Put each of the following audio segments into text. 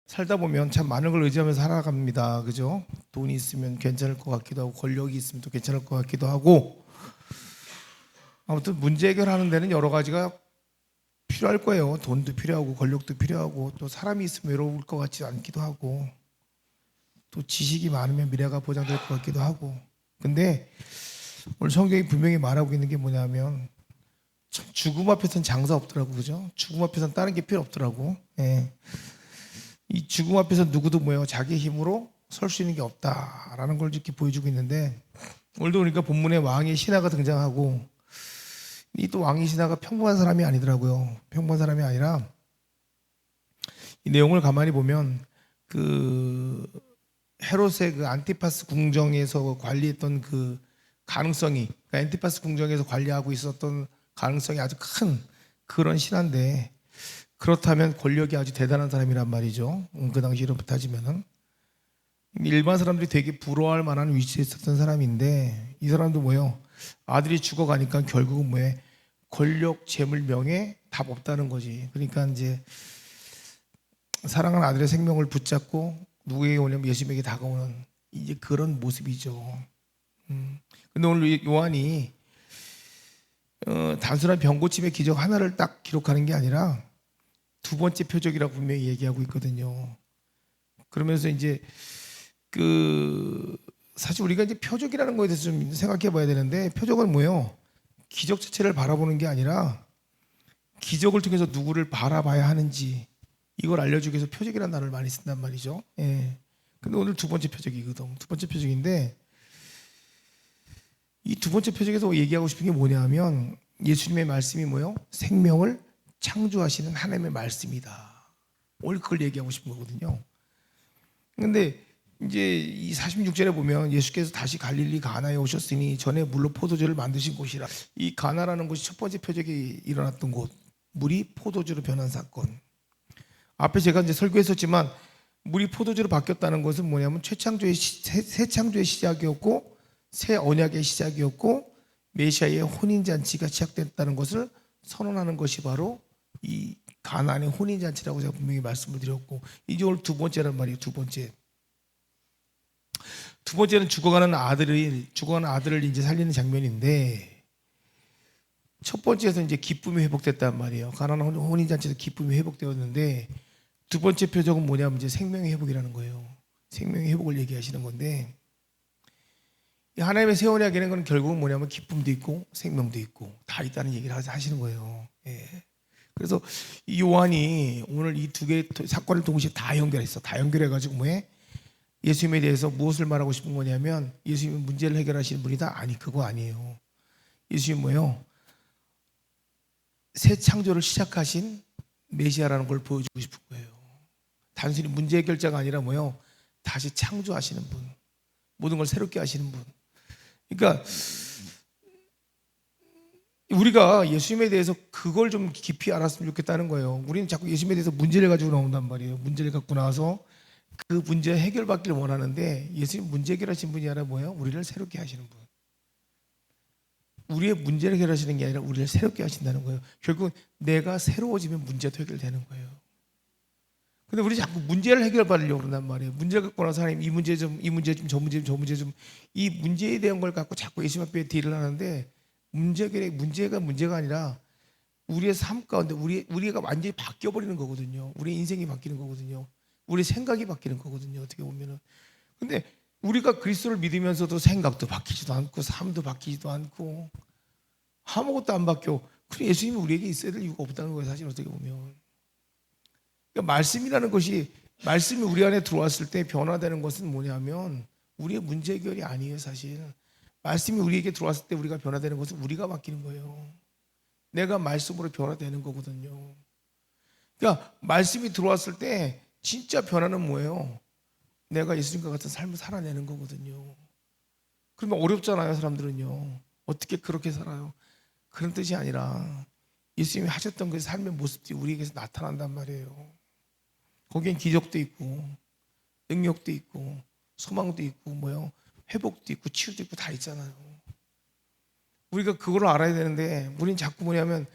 살다 보면 참 많은 걸 의지하면서 살아갑니다. 그죠? 돈이 있으면 괜찮을 것 같기도 하고 권력이 있으면 또 괜찮을 것 같기도 하고 아무튼 문제 해결하는 데는 여러 가지가 필요할 거예요. 돈도 필요하고 권력도 필요하고 또 사람이 있으면 외로울 것 같지 않기도 하고 또 지식이 많으면 미래가 보장될 것 같기도 하고 근데 오늘 성경이 분명히 말하고 있는 게 뭐냐면 참 죽음 앞에서는 장사 없더라고. 그죠? 죽음 앞에서는 다른 게 필요 없더라고. 예. 이 죽음 앞에서 누구도 뭐예요? 자기 힘으로 설 수 있는 게 없다라는 걸 이렇게 보여주고 있는데 오늘도 그러니까 본문에 왕의 신하가 등장하고 이 또 왕의 신하가 평범한 사람이 아니더라고요. 평범한 사람이 아니라 이 내용을 가만히 보면 그 헤롯의 그 안티파스 궁정에서 관리했던 그 가능성이 그러니까 안티파스 궁정에서 관리하고 있었던 가능성이 아주 큰 그런 신하인데 그렇다면 권력이 아주 대단한 사람이란 말이죠. 그 당시로 따지면은 일반 사람들이 되게 부러워할 만한 위치에 있었던 사람인데 이 사람도 뭐예요? 아들이 죽어가니까 결국은 뭐에 권력, 재물, 명예 답 없다는 거지. 그러니까 이제 사랑하는 아들의 생명을 붙잡고 누구에게 오냐면 예수님에게 다가오는 이제 그런 모습이죠. 근데 오늘 요한이 단순한 병고침의 기적 하나를 딱 기록하는 게 아니라 두 번째 표적이라고 분명히 얘기하고 있거든요. 그러면서 이제 그 사실 우리가 이제 표적이라는 거에 대해서 좀 생각해 봐야 되는데 표적은 뭐예요? 기적 자체를 바라보는 게 아니라 기적을 통해서 누구를 바라봐야 하는지 이걸 알려주기 위해서 표적이라는 단어를 많이 쓴단 말이죠. 예. 근데 오늘 두 번째 표적이거든. 두 번째 표적인데 이 두 번째 표적에서 얘기하고 싶은 게 뭐냐면 예수님의 말씀이 뭐예요? 생명을 창조하시는 하나님의 말씀이다. 오늘 그걸 얘기하고 싶은 거거든요. 근데 이제 이 46절에 보면 예수께서 다시 갈릴리 가나에 오셨으니 전에 물로 포도주를 만드신 곳이라. 이 가나라는 곳이 첫 번째 표적이 일어났던 곳. 물이 포도주로 변한 사건. 앞에 제가 이제 설교했었지만 물이 포도주로 바뀌었다는 것은 뭐냐면 새 창조의 시작이었고 새 언약의 시작이었고 메시아의 혼인잔치가 시작됐다는 것을 선언하는 것이 바로 이 가나안의 혼인잔치라고 제가 분명히 말씀을 드렸고 이제 오늘 두 번째란 말이에요. 두 번째는 죽어가는 아들을 이제 살리는 장면인데 첫 번째에서 이제 기쁨이 회복됐단 말이에요. 가나안 혼인잔치에서 기쁨이 회복되었는데 두 번째 표적은 뭐냐면 이제 생명의 회복이라는 거예요. 생명의 회복을 얘기하시는 건데 하나님의 새 언약에는 건 결국은 뭐냐면 기쁨도 있고 생명도 있고 다 있다는 얘기를 하시는 거예요. 예. 그래서 이 요한이 오늘 이 두 개의 사건을 동시에 다 연결했어. 다 연결해가지고 뭐해? 예수님에 대해서 무엇을 말하고 싶은 거냐면 예수님은 문제를 해결하시는 분이다? 아니 그거 아니에요. 예수님은 뭐예요? 새 창조를 시작하신 메시아라는 걸 보여주고 싶은 거예요. 단순히 문제 해결자가 아니라 뭐예요? 다시 창조하시는 분. 모든 걸 새롭게 하시는 분. 그러니까 우리가 예수님에 대해서 그걸 좀 깊이 알았으면 좋겠다는 거예요. 우리는 자꾸 예수님에 대해서 문제를 가지고 나온단 말이에요. 문제를 갖고 나와서 그 문제 해결받기를 원하는데 예수님 문제 해결하신 분이 아니라 뭐예요? 우리를 새롭게 하시는 분. 우리의 문제를 해결하시는 게 아니라 우리를 새롭게 하신다는 거예요. 결국 내가 새로워지면 문제도 해결되는 거예요. 근데 우리 자꾸 문제를 해결받으려고 그런단 말이에요. 문제를 갖고 나서 하나님 이 문제 좀, 이 문제 좀, 저 문제 좀, 저 문제 좀 이 문제에 대한 걸 갖고 자꾸 예수님 앞에 딜을 하는데 문제가 문제가 아니라 우리의 삶 가운데 우리가 완전히 바뀌어 버리는 거거든요. 우리의 인생이 바뀌는 거거든요. 우리의 생각이 바뀌는 거거든요. 어떻게 보면은. 근데 우리가 그리스도를 믿으면서도 생각도 바뀌지도 않고 삶도 바뀌지도 않고 아무것도 안 바뀌어. 그럼 예수님이 우리에게 있어야 될 이유가 없다는 거예요. 사실 어떻게 보면. 그러니까 말씀이라는 것이 말씀이 우리 안에 들어왔을 때 변화되는 것은 뭐냐면 우리의 문제 해결이 아니에요. 사실. 말씀이 우리에게 들어왔을 때 우리가 변화되는 것은 우리가 바뀌는 거예요. 내가 말씀으로 변화되는 거거든요. 그러니까 말씀이 들어왔을 때 진짜 변화는 뭐예요? 내가 예수님과 같은 삶을 살아내는 거거든요. 그러면 어렵잖아요, 사람들은요. 어떻게 그렇게 살아요? 그런 뜻이 아니라 예수님이 하셨던 그 삶의 모습들이 우리에게서 나타난단 말이에요. 거기엔 기적도 있고 능력도 있고 소망도 있고 뭐요? 회복도 있고 치유도 있고 다 있잖아요. 우리가 그걸 알아야 되는데 우리는 자꾸 뭐냐면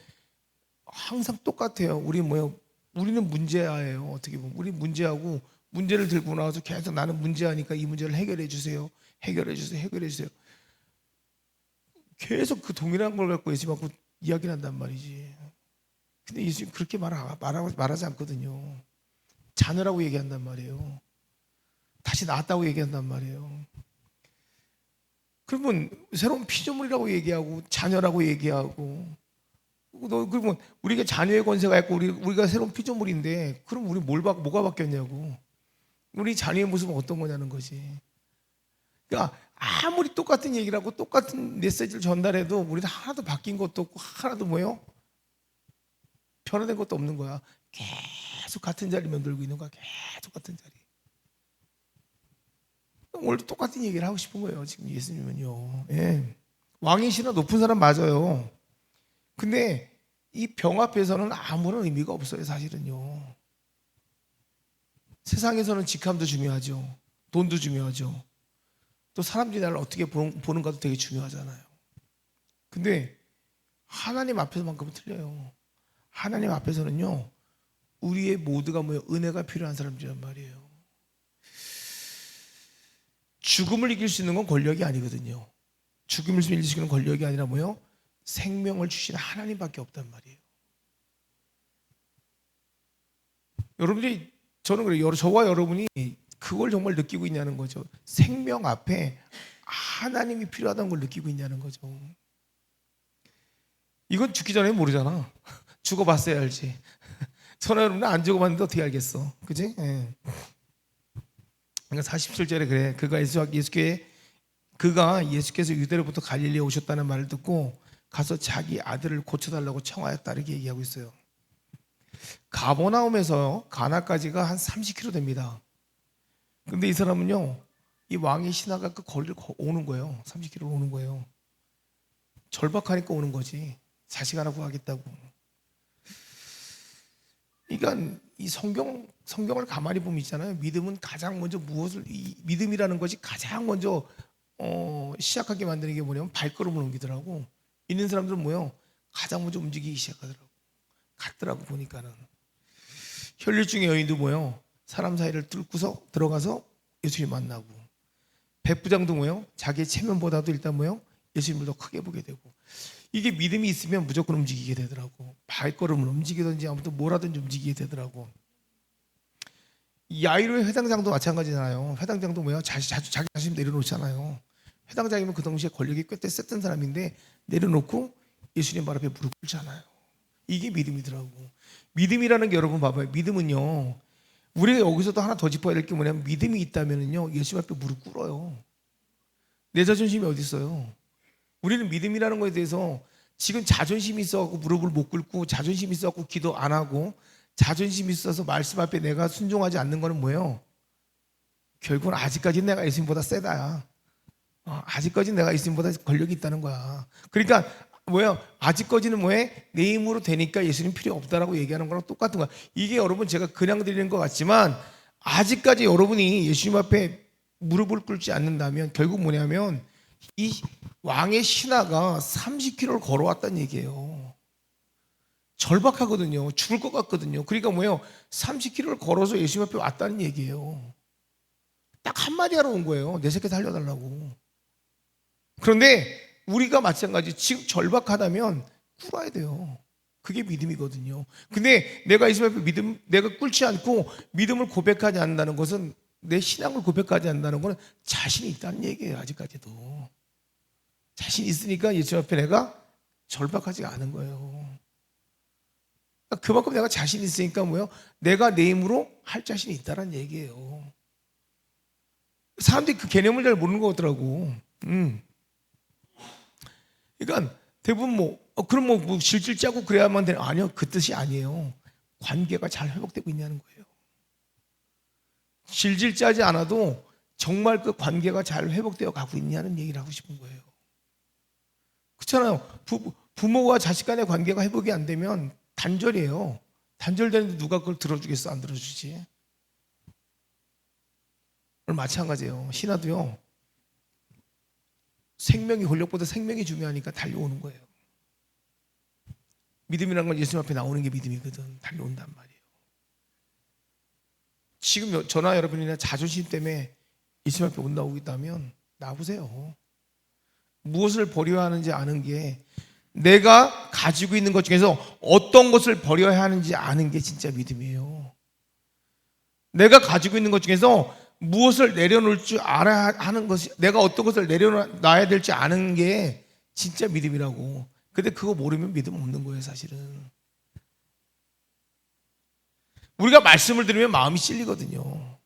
항상 똑같아요. 우리 뭐요? 우리는 문제아예요. 어떻게 보면 우리 문제하고 문제를 들고 나와서 계속 나는 문제하니까 이 문제를 해결해 주세요. 해결해 주세요. 해결해 주세요. 계속 그 동일한 걸 갖고 예수님 갖고 이야기를 한단 말이지. 근데 예수님 그렇게 말하지 않거든요. 자녀라고 얘기한단 말이에요. 다시 낳았다고 얘기한단 말이에요. 그러면 새로운 피조물이라고 얘기하고 자녀라고 얘기하고 그러면 우리가 자녀의 권세가 있고 우리가 새로운 피조물인데 그럼 우리 뭐가 바뀌었냐고. 우리 자녀의 모습은 어떤 거냐는 거지. 그러니까 아무리 똑같은 얘기를 하고 똑같은 메시지를 전달해도 우리는 하나도 바뀐 것도 없고 하나도 뭐예요? 변화된 것도 없는 거야. 계속 같은 자리만 돌고 있는 거야. 계속 같은 자리. 오늘도 똑같은 얘기를 하고 싶은 거예요. 지금 예수님은요. 예. 왕이시나 높은 사람 맞아요. 근데 이 병 앞에서는 아무런 의미가 없어요. 사실은요. 세상에서는 직함도 중요하죠. 돈도 중요하죠. 또 사람들이 나를 어떻게 보는가도 되게 중요하잖아요. 근데 하나님 앞에서만큼은 틀려요. 하나님 앞에서는요, 우리의 모두가 뭐예요? 은혜가 필요한 사람들이란 말이에요. 죽음을 이길 수 있는 건 권력이 아니거든요. 죽음을 이길 수 있는 권력이 아니라 뭐예요? 생명을 주신 하나님밖에 없단 말이에요. 여러분들이, 저는 그래요. 저와 여러분이 그걸 정말 느끼고 있냐는 거죠. 생명 앞에 하나님이 필요하다는 걸 느끼고 있냐는 거죠. 이건 죽기 전에 모르잖아. 죽어봤어야 알지. 저는 여러분은 안 죽어봤는데 어떻게 알겠어. 그지? 예. 그러니까 47절에 그래. 그가 예수께서 유대로부터 갈릴리에 오셨다는 말을 듣고 가서 자기 아들을 고쳐달라고 청하였다, 이렇게 얘기하고 있어요. 가버나움에서 가나까지가 한 30km 됩니다. 근데 이 사람은요, 이 왕의 신하가 그 거리를 오는 거예요. 30km 오는 거예요. 절박하니까 오는 거지. 자식 하나 구하겠다고. 그러니까 이 성경을 가만히 보면 있잖아요. 믿음은 가장 먼저 믿음이라는 것이 가장 먼저 시작하게 만드는 게 뭐냐면 발걸음을 옮기더라고. 있는 사람들은 뭐요? 가장 먼저 움직이기 시작하더라고. 같더라고 보니까는. 혈류증의 여인도 뭐요? 사람 사이를 뚫고서 들어가서 예수님 만나고. 백부장도 뭐요? 자기의 체면보다도 일단 뭐요? 예수님을 더 크게 보게 되고. 이게 믿음이 있으면 무조건 움직이게 되더라고. 발걸음을 움직이든지 아무튼 뭐라든지 움직이게 되더라고. 야이로의 회당장도 마찬가지잖아요. 회당장도 뭐야? 자기 자신 내려놓잖아요. 회당장이면 그 당시에 권력이 꽤 셌던 사람인데 내려놓고 예수님 발 앞에 무릎 꿇잖아요. 이게 믿음이더라고. 믿음이라는 게 여러분 봐봐요. 믿음은요, 우리가 여기서도 하나 더 짚어야 될 게 뭐냐면 믿음이 있다면은요, 예수님 앞에 무릎 꿇어요. 내 자존심이 어디 있어요? 우리는 믿음이라는 거에 대해서 지금 자존심이 있어갖고 무릎을 못 꿇고 자존심이 있어갖고 기도 안 하고 자존심이 있어서 말씀 앞에 내가 순종하지 않는 거는 뭐예요? 결국은 아직까지는 내가 예수님보다 세다야. 아직까지는 내가 예수님보다 권력이 있다는 거야. 그러니까 뭐야? 아직까지는 뭐해? 내 힘으로 되니까 예수님 필요 없다라고 얘기하는 거랑 똑같은 거야. 이게 여러분 제가 그냥 드리는 것 같지만 아직까지 여러분이 예수님 앞에 무릎을 꿇지 않는다면 결국 뭐냐면 이 왕의 신하가 30km를 걸어왔다는 얘기예요. 절박하거든요. 죽을 것 같거든요. 그러니까 뭐예요? 30km를 걸어서 예수님 앞에 왔다는 얘기예요. 딱 한마디 하러 온 거예요. 내 새끼 살려달라고. 그런데 우리가 마찬가지 지금 절박하다면 꿇어야 돼요. 그게 믿음이거든요. 근데 내가 예수님 앞에 내가 꿇지 않고 믿음을 고백하지 않는다는 것은, 내 신앙을 고백하지 않는다는 것은 자신이 있다는 얘기예요. 아직까지도 자신 있으니까 예수 앞에 내가 절박하지 않은 거예요. 그만큼 내가 자신 있으니까 뭐요? 내가 내 힘으로 할 자신이 있다는 얘기예요. 사람들이 그 개념을 잘 모르는 것 같더라고. 그러니까 대부분 그럼 뭐 질질 짜고 그래야만 되는, 아니요, 그 뜻이 아니에요. 관계가 잘 회복되고 있냐는 거예요. 질질 짜지 않아도 정말 그 관계가 잘 회복되어 가고 있냐는 얘기를 하고 싶은 거예요. 그렇잖아요. 부모와 자식 간의 관계가 회복이 안 되면 단절이에요. 단절되는데 누가 그걸 들어주겠어? 안 들어주지. 마찬가지예요. 신하도요, 생명이 권력보다 생명이 중요하니까 달려오는 거예요. 믿음이라는 건 예수님 앞에 나오는 게 믿음이거든. 달려온단 말이에요. 지금 저나 여러분이나 자존심 때문에 예수님 앞에 못 나오고 있다면 나보세요. 무엇을 버려야 하는지 아는 게, 내가 가지고 있는 것 중에서 어떤 것을 버려야 하는지 아는 게 진짜 믿음이에요. 내가 가지고 있는 것 중에서 무엇을 내려놓을 줄 알아야 하는 것이, 내가 어떤 것을 내려놔야 될지 아는 게 진짜 믿음이라고. 근데 그거 모르면 믿음 없는 거예요, 사실은. 우리가 말씀을 들으면 마음이 찔리거든요.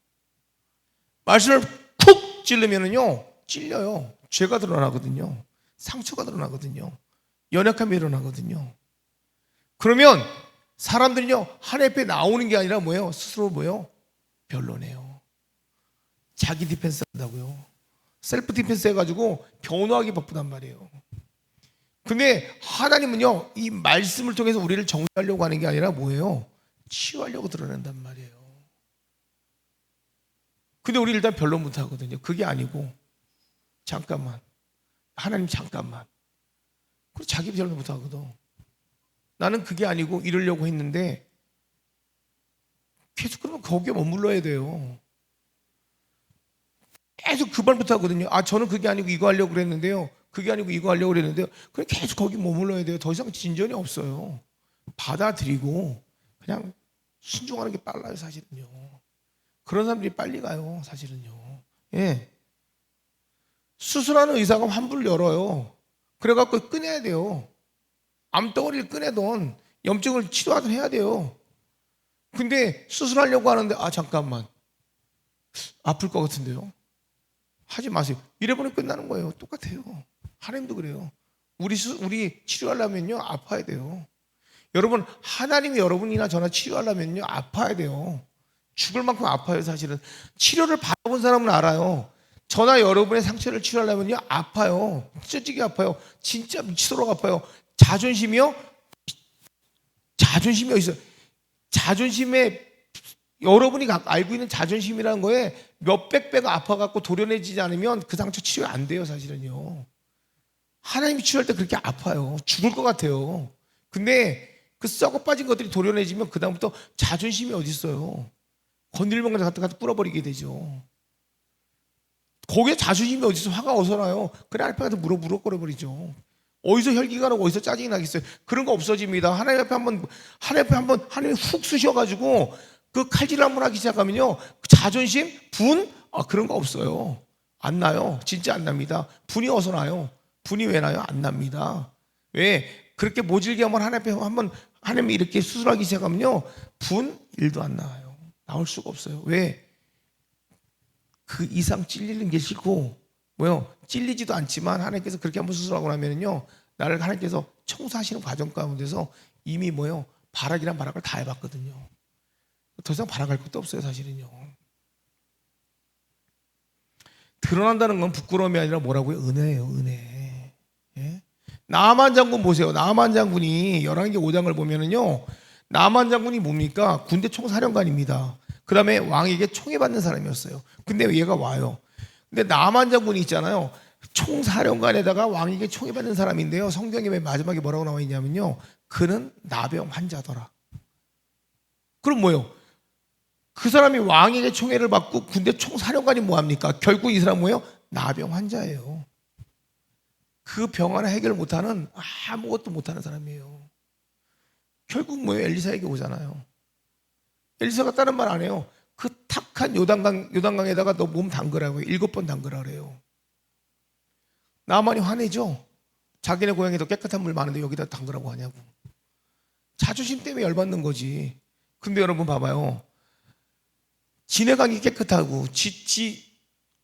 말씀을 쿡 찔르면은요, 찔려요. 죄가 드러나거든요. 상처가 드러나거든요. 연약함이 일어나거든요. 그러면 사람들이요, 하나님 앞에 나오는 게 아니라 뭐예요? 스스로 뭐예요? 변론해요. 자기 디펜스 한다고요. 셀프 디펜스 해가지고 변호하기 바쁘단 말이에요. 근데 하나님은요, 이 말씀을 통해서 우리를 정리하려고 하는 게 아니라 뭐예요? 치유하려고 드러낸단 말이에요. 근데 우리 일단 변론부터 하거든요. 그게 아니고, 잠깐만, 하나님 잠깐만, 그리고 자기 변론부터 하거든. 나는 그게 아니고 이러려고 했는데, 계속 그러면 거기에 머물러야 돼요. 계속 그 말부터 하거든요. 아, 저는 그게 아니고 이거 하려고 그랬는데요, 그게 아니고 이거 하려고 그랬는데요. 그냥 계속 거기 머물러야 돼요. 더 이상 진전이 없어요. 받아들이고 그냥 순종하는 게 빨라요, 사실은요. 그런 사람들이 빨리 가요, 사실은요. 예. 수술하는 의사가 환부를 열어요. 그래갖고 꺼내야 돼요. 암덩어리를 꺼내던 염증을 치료하든 해야 돼요. 근데 수술하려고 하는데, 아, 잠깐만, 아플 것 같은데요, 하지 마세요. 이래버리면 끝나는 거예요. 똑같아요. 하나님도 그래요. 우리 치료하려면요, 아파야 돼요. 여러분, 하나님이 여러분이나 저나 치료하려면요, 아파야 돼요. 죽을 만큼 아파요, 사실은. 치료를 받아본 사람은 알아요. 저나 여러분의 상처를 치료하려면요, 아파요. 찢어지게 아파요. 진짜 미치도록 아파요. 자존심이요? 자존심이 어디 있어요? 자존심에, 여러분이 알고 있는 자존심이라는 거에 몇백 배가 아파갖고 도려내지지 않으면 그 상처 치료 안 돼요, 사실은요. 하나님이 치료할 때 그렇게 아파요. 죽을 것 같아요. 근데 그 썩어 빠진 것들이 도려내지면 그다음부터 자존심이 어디 있어요? 건들면 그냥 갖다 뿌려버리게 되죠. 거기에 자존심이 어디 있어? 화가 어디서 나요? 그래, 알파한테 무럭거려버리죠. 어디서 혈기가 나고 어디서 짜증이 나겠어요? 그런 거 없어집니다. 하나님 앞에 한번 하나님이 훅 쑤셔가지고 그 칼질 한번 하기 시작하면요, 그 자존심, 분, 그런 거 없어요. 안 나요. 진짜 안 납니다. 분이 어디서 나요? 분이 왜 나요? 안 납니다. 왜? 그렇게 모질게 한번 하나님 앞에 하나님이 이렇게 수술하기 시작하면요, 분 1도 안 나와요. 나올 수가 없어요. 왜? 그 이상 찔리는 게 싫고, 뭐요? 찔리지도 않지만 하나님께서 그렇게 한번 수술하고 나면요, 나를 하나님께서 청소하시는 과정 가운데서 이미 뭐요? 바락이란 바락을 다 해봤거든요. 더 이상 바락할 것도 없어요, 사실은요. 드러난다는 건 부끄러움이 아니라 뭐라고요? 은혜예요, 은혜. 예? 나만 장군 보세요. 나만 장군이 열왕기 5장을 보면은요, 나만 장군이 뭡니까? 군대 총사령관입니다. 그 다음에 왕에게 총애받는 사람이었어요. 근데 얘가 와요. 근데 나만 장군이 있잖아요, 총사령관에다가 왕에게 총애받는 사람인데요, 성경에 맨 마지막에 뭐라고 나와 있냐면요, 그는 나병 환자더라. 그럼 뭐예요? 그 사람이 왕에게 총애를 받고 군대 총사령관이 뭐합니까? 결국 이 사람 뭐예요? 나병 환자예요. 그 병 하나 해결 못하는, 아무것도 못하는 사람이에요. 결국 뭐예요? 엘리사에게 오잖아요. 엘리사가 다른 말 안 해요. 그 탁한 요단강에다가 너 몸 담그라고 7번 담그라 그래요. 나만이 화내죠. 자기네 고향에도 깨끗한 물 많은데 여기다 담그라고 하냐고. 자존심 때문에 열받는 거지. 근데 여러분 봐봐요. 지네 강이 깨끗하고 지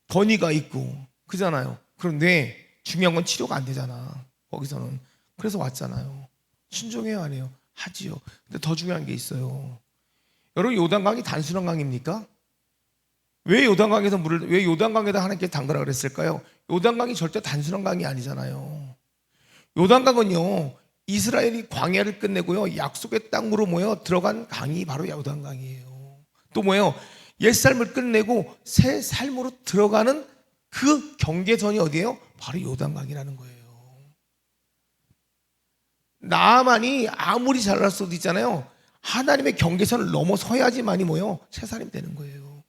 건의가 있고 그잖아요. 그런데 중요한 건 치료가 안 되잖아, 거기서는. 그래서 왔잖아요. 순종해요, 안 해요? 하지요. 근데 더 중요한 게 있어요. 여러분, 요단강이 단순한 강입니까? 왜 요단강에다 하나님께 담그라 그랬을까요? 요단강이 절대 단순한 강이 아니잖아요. 요단강은요, 이스라엘이 광야를 끝내고요, 약속의 땅으로 모여 들어간 강이 바로 요단강이에요. 또 뭐예요? 옛삶을 끝내고 새 삶으로 들어가는 그 경계선이 어디예요? 바로 요단강이라는 거예요. 나만이 아무리 잘났어도 있잖아요, 하나님의 경계선을 넘어서야지만이 뭐예요? 새 사람이 되는 거예요.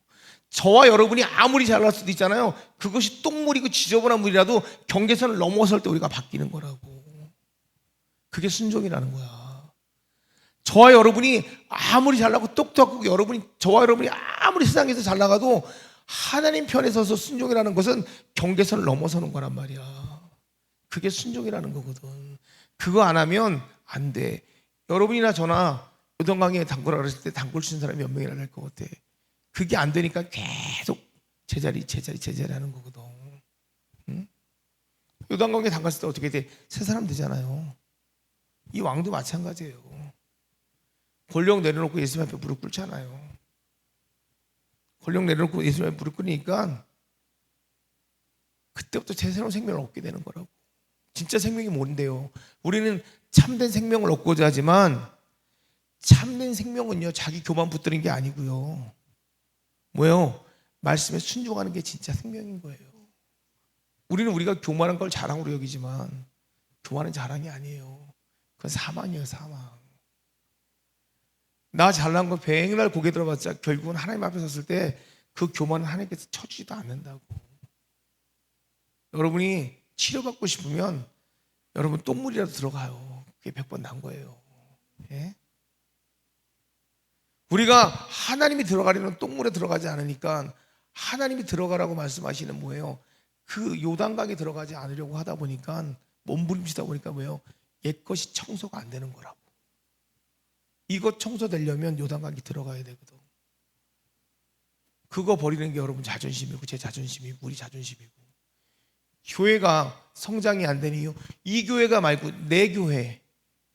저와 여러분이 아무리 잘날 수도 있잖아요. 그것이 똥물이고 지저분한 물이라도 경계선을 넘어설 때 우리가 바뀌는 거라고. 그게 순종이라는 거야. 저와 여러분이 아무리 잘나고 똑똑하고 저와 여러분이 아무리 세상에서 잘 나가도 하나님 편에 서서 순종이라는 것은 경계선을 넘어서는 거란 말이야. 그게 순종이라는 거거든. 그거 안 하면 안 돼. 여러분이나 저나 요단강에 담그라 그랬을 때 담글 수 있는 사람이 몇 명이나 될 것 같아. 그게 안 되니까 계속 제자리 하는 거거든. 응? 요단강에 담갔을 때 어떻게 돼? 새 사람 되잖아요. 이 왕도 마찬가지예요. 권력 내려놓고 예수님 앞에 무릎 꿇잖아요. 권력 내려놓고 예수님 앞에 무릎 꿇으니까 그때부터 새로운 생명을 얻게 되는 거라고. 진짜 생명이 뭔데요? 우리는 참된 생명을 얻고자 하지만 참된 생명은요, 자기 교만 붙드는 게 아니고요. 뭐예요? 말씀에 순종하는 게 진짜 생명인 거예요. 우리는 우리가 교만한 걸 자랑으로 여기지만 교만은 자랑이 아니에요. 그건 사망이에요, 사망. 나 잘난 거 백날 고개 들어봤자 결국은 하나님 앞에 섰을 때 그 교만은 하나님께서 쳐주지도 않는다고. 여러분이 치료받고 싶으면 여러분 똥물이라도 들어가요. 그게 100번 난 거예요. 예? 우리가 하나님이 들어가려는 똥물에 들어가지 않으니까 하나님이 들어가라고 말씀하시는 뭐예요? 그 요단강에 들어가지 않으려고 하다 보니까 몸부림치다 보니까 뭐예요? 옛것이 청소가 안 되는 거라고. 이것 청소되려면 요단강에 들어가야 되거든. 그거 버리는 게 여러분 자존심이고 제 자존심이고 우리 자존심이고. 교회가 성장이 안 되는 이유, 이 교회가 말고 내 교회,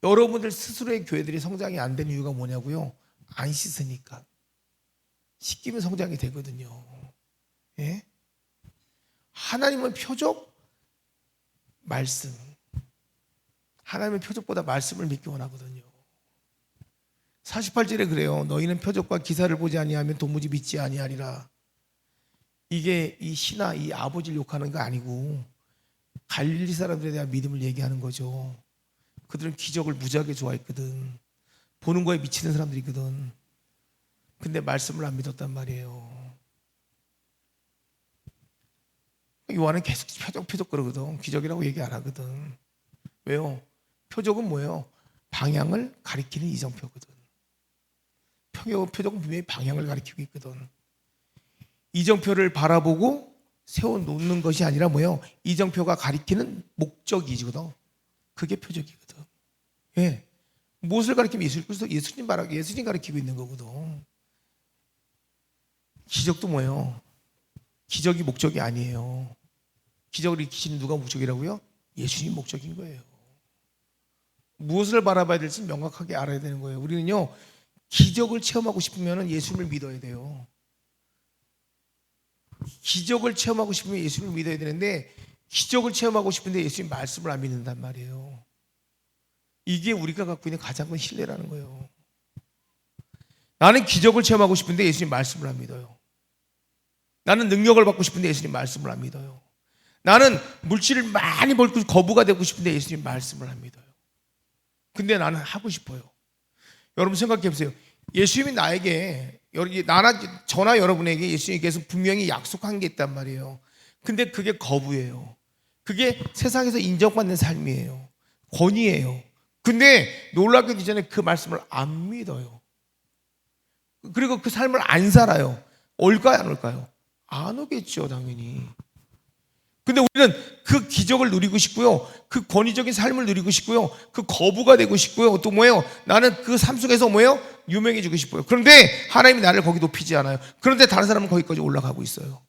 여러분들 스스로의 교회들이 성장이 안 되는 이유가 뭐냐고요? 안 씻으니까. 씻기면 성장이 되거든요. 예? 하나님은 표적, 말씀. 하나님은 표적보다 말씀을 믿기 원하거든요. 48절에 그래요. 너희는 표적과 기사를 보지 아니하면 도무지 믿지 아니하리라. 이게 이 신하, 이 아버지를 욕하는 거 아니고 갈릴리 사람들에 대한 믿음을 얘기하는 거죠. 그들은 기적을 무지하게 좋아했거든. 보는 거에 미치는 사람들이거든. 근데 말씀을 안 믿었단 말이에요. 요한은 계속 표적 그러거든. 기적이라고 얘기 안 하거든. 왜요? 표적은 뭐예요? 방향을 가리키는 이정표거든. 표적은 분명히 방향을 가리키고 있거든. 이정표를 바라보고 세워놓는 것이 아니라 뭐예요? 이정표가 가리키는 목적이거든. 그게 표적이거든. 예. 무엇을 가리키면 예수님 가리키고 있는 거거든. 기적도 뭐예요? 기적이 목적이 아니에요. 기적을 일으키시는 누가 목적이라고요? 예수님 목적인 거예요. 무엇을 바라봐야 될지 명확하게 알아야 되는 거예요. 우리는요, 기적을 체험하고 싶으면 예수님을 믿어야 돼요. 기적을 체험하고 싶으면 예수님을 믿어야 되는데 기적을 체험하고 싶은데 예수님 말씀을 안 믿는단 말이에요. 이게 우리가 갖고 있는 가장 큰 신뢰라는 거예요. 나는 기적을 체험하고 싶은데 예수님 말씀을 안 믿어요. 나는 능력을 받고 싶은데 예수님 말씀을 안 믿어요. 나는 물질을 많이 벌고 거부가 되고 싶은데 예수님 말씀을 안 믿어요. 근데 나는 하고 싶어요. 여러분 생각해 보세요. 예수님이 나에게, 저나 여러분에게 예수님께서 분명히 약속한 게 있단 말이에요. 근데 그게 거부예요. 그게 세상에서 인정받는 삶이에요. 권위예요. 근데 놀랍게도 이전에 그 말씀을 안 믿어요. 그리고 그 삶을 안 살아요. 올까요, 안 올까요? 안 오겠죠, 당연히. 근데 우리는 그 기적을 누리고 싶고요. 그 권위적인 삶을 누리고 싶고요. 그 거부가 되고 싶고요. 또 뭐예요? 나는 그 삶 속에서 뭐예요? 유명해지고 싶어요. 그런데 하나님이 나를 거기 높이지 않아요. 그런데 다른 사람은 거기까지 올라가고 있어요.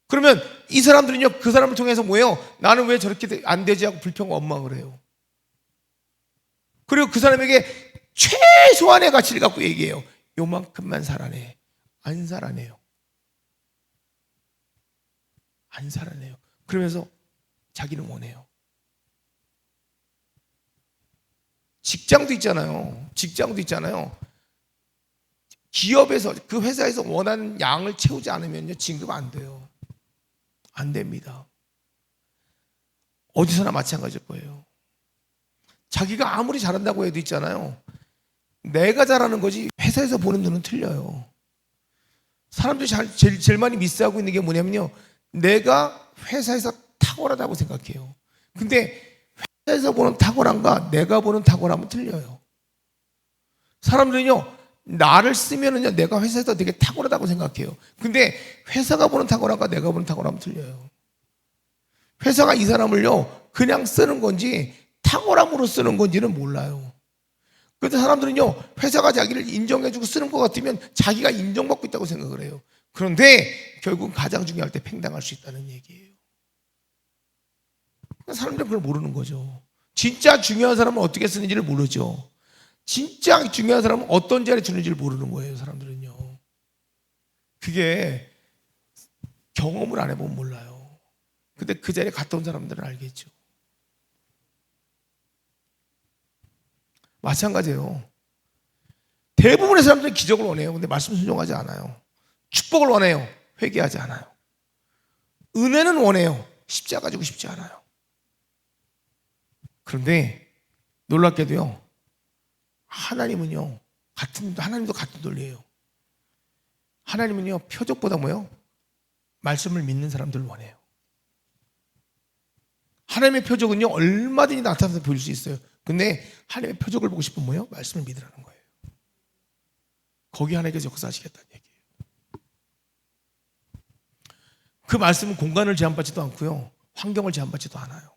그러면 이 사람들은요, 그 사람을 통해서 뭐예요? 나는 왜 저렇게 안 되지 하고 불평 원망을 해요. 그리고 그 사람에게 최소한의 가치를 갖고 얘기해요. 요만큼만 살아내. 안 살아내요. 안 살아내요. 그러면서 자기는 원해요. 직장도 있잖아요. 기업에서, 그 회사에서 원하는 양을 채우지 않으면요, 진급 안 돼요. 안 됩니다. 어디서나 마찬가지일 거예요. 자기가 아무리 잘한다고 해도 있잖아요. 내가 잘하는 거지 회사에서 보는 눈은 틀려요. 사람들이 제일 많이 미스하고 있는 게 뭐냐면요, 내가 회사에서 탁월하다고 생각해요. 근데 회사에서 보는 탁월함과 내가 보는 탁월함은 틀려요. 사람들은요, 나를 쓰면은요, 내가 회사에서 되게 탁월하다고 생각해요. 근데 회사가 보는 탁월함과 내가 보는 탁월함은 틀려요. 회사가 이 사람을요, 그냥 쓰는 건지 탁월함으로 쓰는 건지는 몰라요. 그런데 사람들은요, 회사가 자기를 인정해주고 쓰는 것 같으면 자기가 인정받고 있다고 생각을 해요. 그런데 결국 가장 중요할 때 팽당할 수 있다는 얘기예요. 사람들은 그걸 모르는 거죠. 진짜 중요한 사람은 어떻게 쓰는지를 모르죠. 진짜 중요한 사람은 어떤 자리에 두는지를 모르는 거예요, 사람들은요. 그게 경험을 안 해보면 몰라요. 근데 그 자리에 갔다 온 사람들은 알겠죠. 마찬가지예요. 대부분의 사람들은 기적을 원해요. 근데 말씀 순종하지 않아요. 축복을 원해요. 회개하지 않아요. 은혜는 원해요. 십자가 지고 싶지 않아요. 그런데 놀랍게도요, 하나님은요, 하나님도 같은 논리예요. 하나님은요, 표적보다 뭐예요? 말씀을 믿는 사람들을 원해요. 하나님의 표적은요, 얼마든지 나타나서 보일 수 있어요. 근데 하나님의 표적을 보고 싶으면 뭐예요? 말씀을 믿으라는 거예요. 거기 하나님께서 역사하시겠다는 얘기예요. 그 말씀은 공간을 제한받지도 않고요, 환경을 제한받지도 않아요.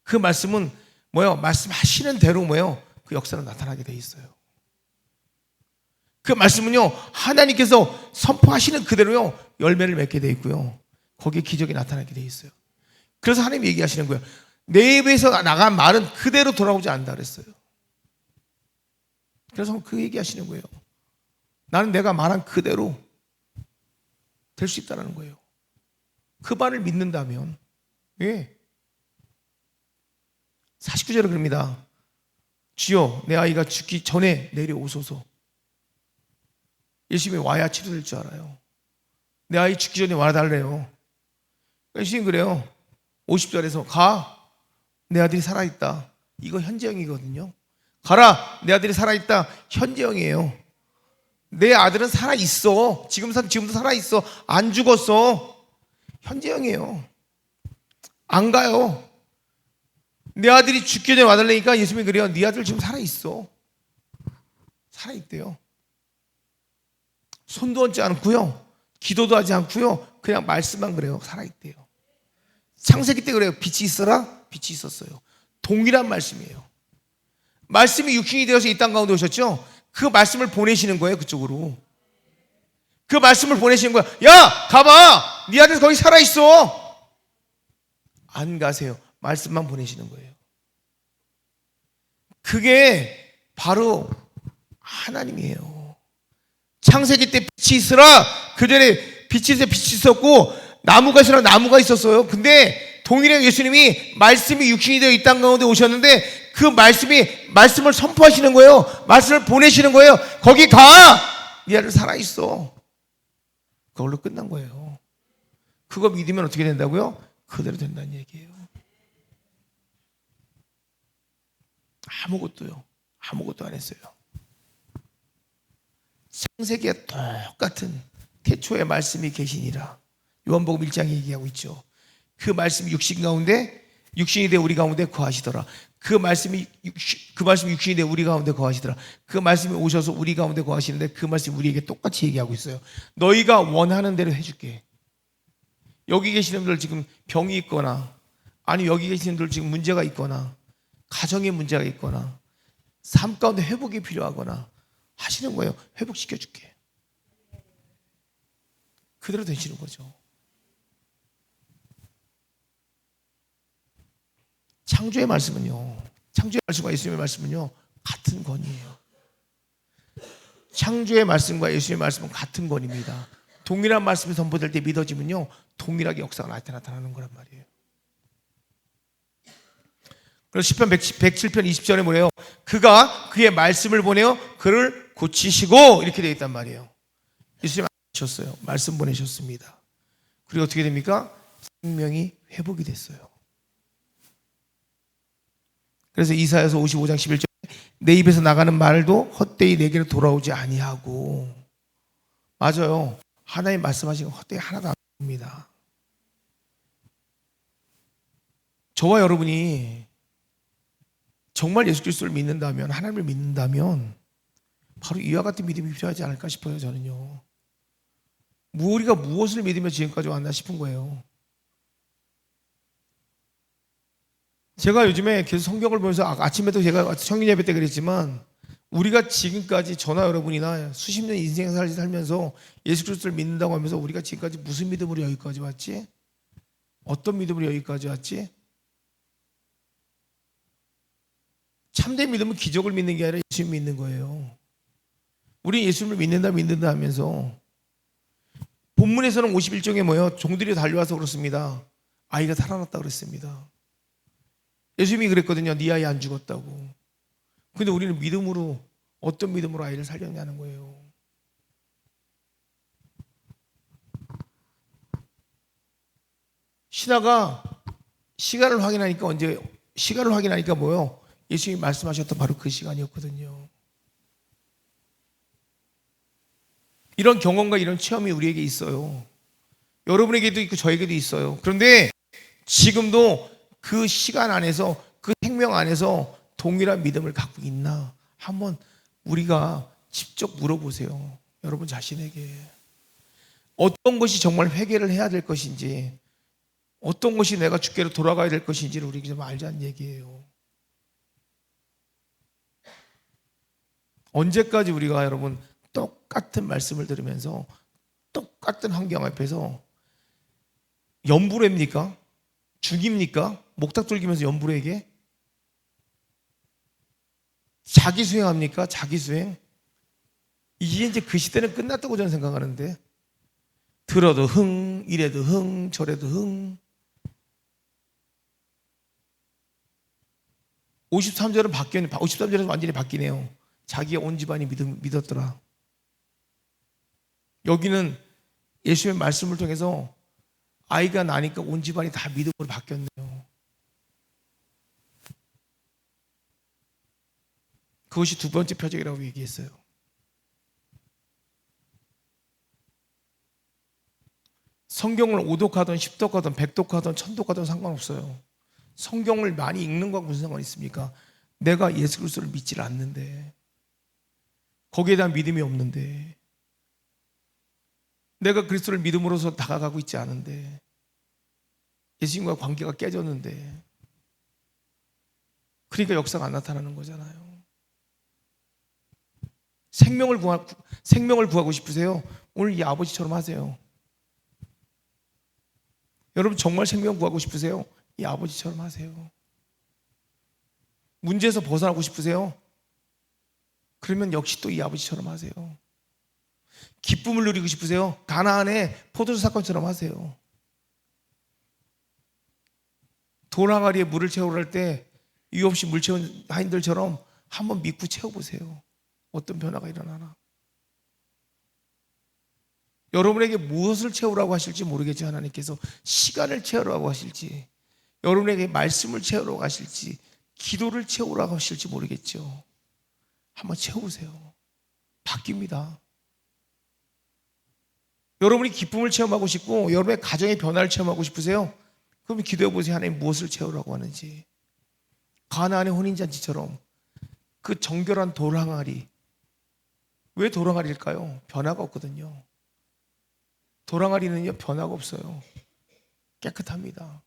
그 말씀은 뭐예요? 말씀하시는 대로 뭐예요? 그 역사는 나타나게 돼 있어요. 그 말씀은요, 하나님께서 선포하시는 그대로요, 열매를 맺게 돼 있고요, 거기에 기적이 나타나게 돼 있어요. 그래서 하나님이 얘기하시는 거예요. 내 입에서 나간 말은 그대로 돌아오지 않는다 그랬어요. 그래서 그 얘기하시는 거예요. 나는 내가 말한 그대로 될 수 있다는 거예요. 그 말을 믿는다면. 예. 49절에 그럽니다. 주여, 내 아이가 죽기 전에 내려오소서. 예수님이 와야 치료될 줄 알아요. 내 아이 죽기 전에 와달래요. 예수님 그래요. 50절에서 가, 내 아들이 살아있다. 이거 현재형이거든요. 가라, 내 아들이 살아있다. 현재형이에요. 내 아들은 살아있어. 지금도 살아있어. 안 죽었어. 현재형이에요. 안 가요. 내 아들이 죽기 전에 와달라니까 예수님이 그래요. 네 아들 지금 살아있어. 살아있대요. 손도 얹지 않고요, 기도도 하지 않고요, 그냥 말씀만 그래요. 살아있대요. 창세기 때 그래요. 빛이 있어라, 빛이 있었어요. 동일한 말씀이에요. 말씀이 육신이 되어서 이 땅 가운데 오셨죠. 그 말씀을 보내시는 거예요. 그쪽으로 그 말씀을 보내시는 거야. 야, 가봐, 네 아들 거기 살아있어. 안 가세요. 말씀만 보내시는 거예요. 그게 바로 하나님이에요. 창세기 때 빛이 있으라, 그 전에 빛이 있어, 빛이 있었고, 나무가 있으라, 나무가 있었어요. 근데 동일한 예수님이 말씀이 육신이 되어 이 땅 가운데 오셨는데, 그 말씀을 선포하시는 거예요. 말씀을 보내시는 거예요. 거기 가, 네 아들 살아있어. 그걸로 끝난 거예요. 그거 믿으면 어떻게 된다고요? 그대로 된다는 얘기예요. 아무것도 안 했어요. 창세기에 똑같은 태초에 말씀이 계시니라, 요한복음 1장에 얘기하고 있죠. 그 말씀이 육신 가운데, 육신이 되어 우리 가운데 거하시더라. 그 말씀이 육신이 되어 우리 가운데 거하시더라. 그 말씀이 오셔서 우리 가운데 거하시는데, 그 말씀이 우리에게 똑같이 얘기하고 있어요. 너희가 원하는 대로 해줄게. 여기 계시는 분들 지금 병이 있거나, 아니 여기 계시는 분들 지금 문제가 있거나, 가정에 문제가 있거나, 삶 가운데 회복이 필요하거나 하시는 거예요. 회복시켜줄게. 그대로 되시는 거죠. 창조의 말씀은요, 창조의 말씀과 예수님의 말씀은요, 같은 권이에요. 창조의 말씀과 예수님의 말씀은 같은 권입니다. 동일한 말씀이 선포될 때 믿어지면요, 동일하게 역사가 나타나는 거란 말이에요. 그래서 시편 107편 20절에 뭐래요? 그가 그의 말씀을 보내어 그를 고치시고, 이렇게 되어 있단 말이에요. 예수님 보내셨어요. 말씀 보내셨습니다. 그리고 어떻게 됩니까? 생명이 회복이 됐어요. 그래서 이사야서 55장 11절 내 입에서 나가는 말도 헛되이 내게로 돌아오지 아니하고. 맞아요. 하나님 말씀하신 건 헛되이 하나도 안 됩니다. 저와 여러분이 정말 예수 그리스도를 믿는다면, 하나님을 믿는다면 바로 이와 같은 믿음이 필요하지 않을까 싶어요. 저는요. 우리가 무엇을 믿으며 지금까지 왔나 싶은 거예요. 제가 요즘에 계속 성경을 보면서 아침에도 제가 성경 예배 때 그랬지만, 우리가 지금까지 저나 여러분이나 수십 년 인생을 살면서 예수 그리스도를 믿는다고 하면서 우리가 지금까지 무슨 믿음으로 여기까지 왔지? 어떤 믿음으로 여기까지 왔지? 참된 믿음은 기적을 믿는 게 아니라 예수님 믿는 거예요. 우리 예수님을 믿는다 하면서 본문에서는 51종에 뭐예요? 종들이 달려와서 그렇습니다. 아이가 살아났다 그랬습니다. 예수님이 그랬거든요. 네 아이 안 죽었다고. 근데 우리는 믿음으로, 어떤 믿음으로 아이를 살렸냐는 거예요. 신하가 시간을 확인하니까 뭐예요? 예수님이 말씀하셨던 바로 그 시간이었거든요. 이런 경험과 이런 체험이 우리에게 있어요. 여러분에게도 있고 저에게도 있어요. 그런데 지금도 그 시간 안에서, 그 생명 안에서 동일한 믿음을 갖고 있나? 한번 우리가 직접 물어보세요. 여러분 자신에게. 어떤 것이 정말 회개를 해야 될 것인지, 어떤 것이 내가 주께로 돌아가야 될 것인지를 우리가 좀 알자는 얘기예요. 언제까지 우리가 여러분 똑같은 말씀을 들으면서 똑같은 환경 앞에서 연불회입니까? 죽입니까? 목탁 돌리면서 연불회에게? 자기 수행합니까? 자기 수행? 이제 그 시대는 끝났다고 저는 생각하는데, 들어도 흥, 이래도 흥, 저래도 흥. 53절은 바뀌었네. 53절에서 완전히 바뀌네요. 자기가 온 집안이 믿었더라. 여기는 예수의 말씀을 통해서 아이가 나니까 온 집안이 다 믿음으로 바뀌었네요. 그것이 두 번째 표적이라고 얘기했어요. 성경을 5독하든 10독하든 100독하든 1000독하든 상관없어요. 성경을 많이 읽는 거하고 무슨 상관이 있습니까? 내가 예수 그리스도를 믿질 않는데, 거기에 대한 믿음이 없는데, 내가 그리스도를 믿음으로써 다가가고 있지 않은데, 예수님과 관계가 깨졌는데, 그러니까 역사가 안 나타나는 거잖아요. 생명을 구하고 싶으세요? 오늘 이 아버지처럼 하세요. 여러분 정말 생명 구하고 싶으세요? 이 아버지처럼 하세요. 문제에서 벗어나고 싶으세요? 그러면 역시 또 이 아버지처럼 하세요. 기쁨을 누리고 싶으세요? 가나안의 포도주 사건처럼 하세요. 돌항아리에 물을 채우려 할 때 이유 없이 물 채운 하인들처럼 한번 믿고 채워보세요. 어떤 변화가 일어나나. 여러분에게 무엇을 채우라고 하실지 모르겠지. 하나님께서 시간을 채우라고 하실지, 여러분에게 말씀을 채우라고 하실지, 기도를 채우라고 하실지 모르겠죠. 한번 채워보세요. 바뀝니다. 여러분이 기쁨을 체험하고 싶고 여러분의 가정의 변화를 체험하고 싶으세요? 그럼 기도해보세요. 하나님 무엇을 채우라고 하는지. 가나안의 혼인잔치처럼 그 정결한 돌항아리. 왜 돌항아리일까요? 변화가 없거든요. 돌항아리는요, 변화가 없어요. 깨끗합니다.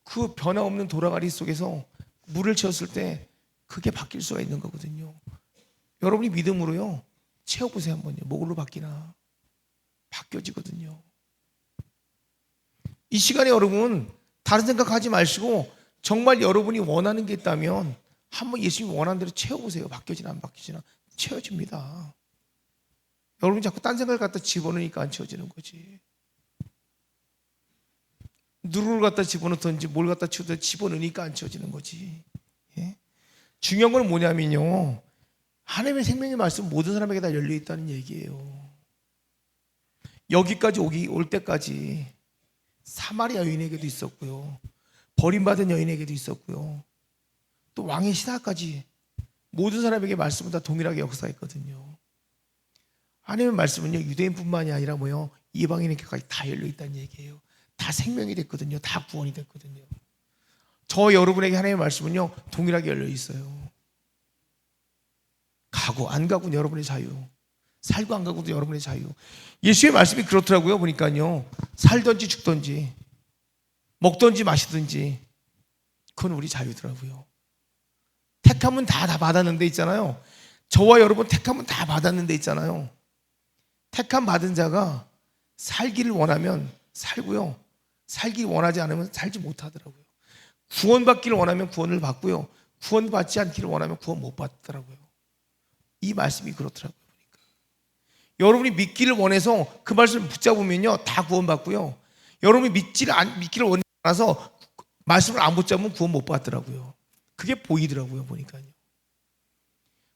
그 변화 없는 돌항아리 속에서 물을 채웠을 때 그게 바뀔 수가 있는 거거든요. 여러분이 믿음으로요, 채워보세요. 한번요. 뭐로 바뀌나? 바뀌어지거든요. 이 시간에 여러분 다른 생각하지 마시고 정말 여러분이 원하는 게 있다면 한번 예수님 원하는 대로 채워보세요. 바뀌어지나 안 바뀌지나 채워집니다. 여러분이 자꾸 딴 생각을 갖다 집어넣으니까 안 채워지는 거지. 누구를 갖다 집어넣든지 뭘 갖다 집어넣으니까 안 채워지는 거지. 예? 중요한 건 뭐냐면요, 하나님의 생명의 말씀 모든 사람에게 다 열려있다는 얘기예요. 여기까지 올 때까지 사마리아 여인에게도 있었고요, 버림받은 여인에게도 있었고요, 또 왕의 신하까지 모든 사람에게 말씀은 다 동일하게 역사했거든요. 하나님의 말씀은요, 유대인뿐만이 아니라 뭐요, 이방인에게까지 다 열려 있다는 얘기예요. 다 생명이 됐거든요. 다 구원이 됐거든요. 저 여러분에게 하나님의 말씀은요, 동일하게 열려 있어요. 가고 안 가고는 여러분의 자유, 살고 안 가고도 여러분의 자유. 예수의 말씀이 그렇더라고요. 보니까요, 살든지 죽든지 먹든지 마시든지 그건 우리 자유더라고요. 택함은 다 받았는데 있잖아요. 저와 여러분 택함은 다 받았는데 있잖아요. 택함 받은 자가 살기를 원하면 살고요, 살기 원하지 않으면 살지 못하더라고요. 구원받기를 원하면 구원을 받고요, 구원받지 않기를 원하면 구원 못 받더라고요. 이 말씀이 그렇더라고요. 보니까 여러분이 믿기를 원해서 그 말씀을 붙잡으면요, 다 구원받고요, 여러분이 믿기를 원하지 않아서 말씀을 안 붙잡으면 구원 못 받더라고요. 그게 보이더라고요. 보니까요.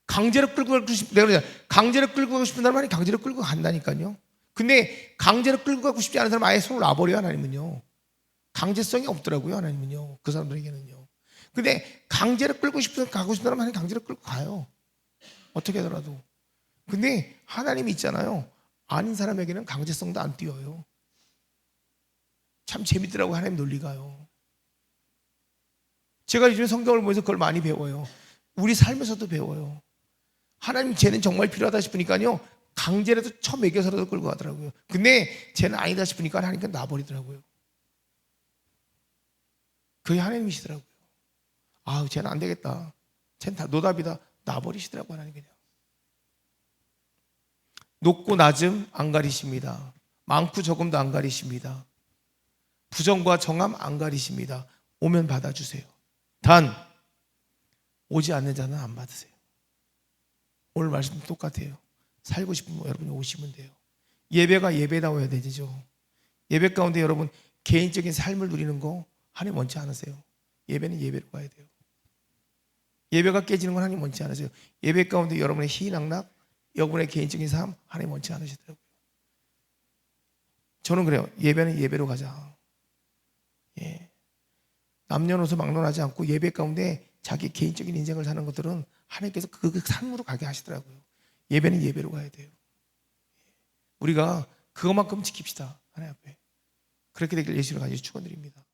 강제로 끌고 가고 내가 강제로 끌고 가고 싶은 사람은 강제로 끌고 간다니까요. 근데 강제로 끌고 가고 싶지 않은 사람은 아예 손을 놔버려요. 하나님은요. 강제성이 없더라고요. 하나님은요. 그 사람들에게는요. 근데 강제로 끌고 싶은 가고 싶은 사람은 강제로 끌고 가요. 어떻게 하더라도. 근데 하나님이 있잖아요. 아닌 사람에게는 강제성도 안 띄워요. 참 재밌더라고요. 하나님 논리가요. 제가 요즘 성경을 보면서 그걸 많이 배워요. 우리 삶에서도 배워요. 하나님 쟤는 정말 필요하다 싶으니까요, 강제라도 쳐먹여서라도 끌고 가더라고요. 근데 쟤는 아니다 싶으니까 하나님께 놔버리더라고요. 그게 하나님이시더라고요. 아, 쟤는 안 되겠다, 쟤는 다 노답이다, 놔버리시더라고요. 하나님 그냥. 높고 낮음 안 가리십니다. 많고 적음도 안 가리십니다. 부정과 정함 안 가리십니다. 오면 받아주세요. 단 오지 않는 자는 안 받으세요. 오늘 말씀도 똑같아요. 살고 싶으면 여러분이 오시면 돼요. 예배가 예배다워야 되죠. 예배 가운데 여러분 개인적인 삶을 누리는 거 하나님 원치 않으세요. 예배는 예배로 가야 돼요. 예배가 깨지는 건 하나님 원치 않으세요. 예배 가운데 여러분의 희낙락, 여러분의 개인적인 삶 하나님 원치 않으시더라고요. 저는 그래요. 예배는 예배로 가자. 예. 남녀노소 막론하지 않고 예배 가운데 자기 개인적인 인생을 사는 것들은 하나님께서 그 삶으로 가게 하시더라고요. 예배는 예배로 가야 돼요. 우리가 그것만큼 지킵시다. 하나님 앞에. 그렇게 되길 예수로 간절히 축원드립니다.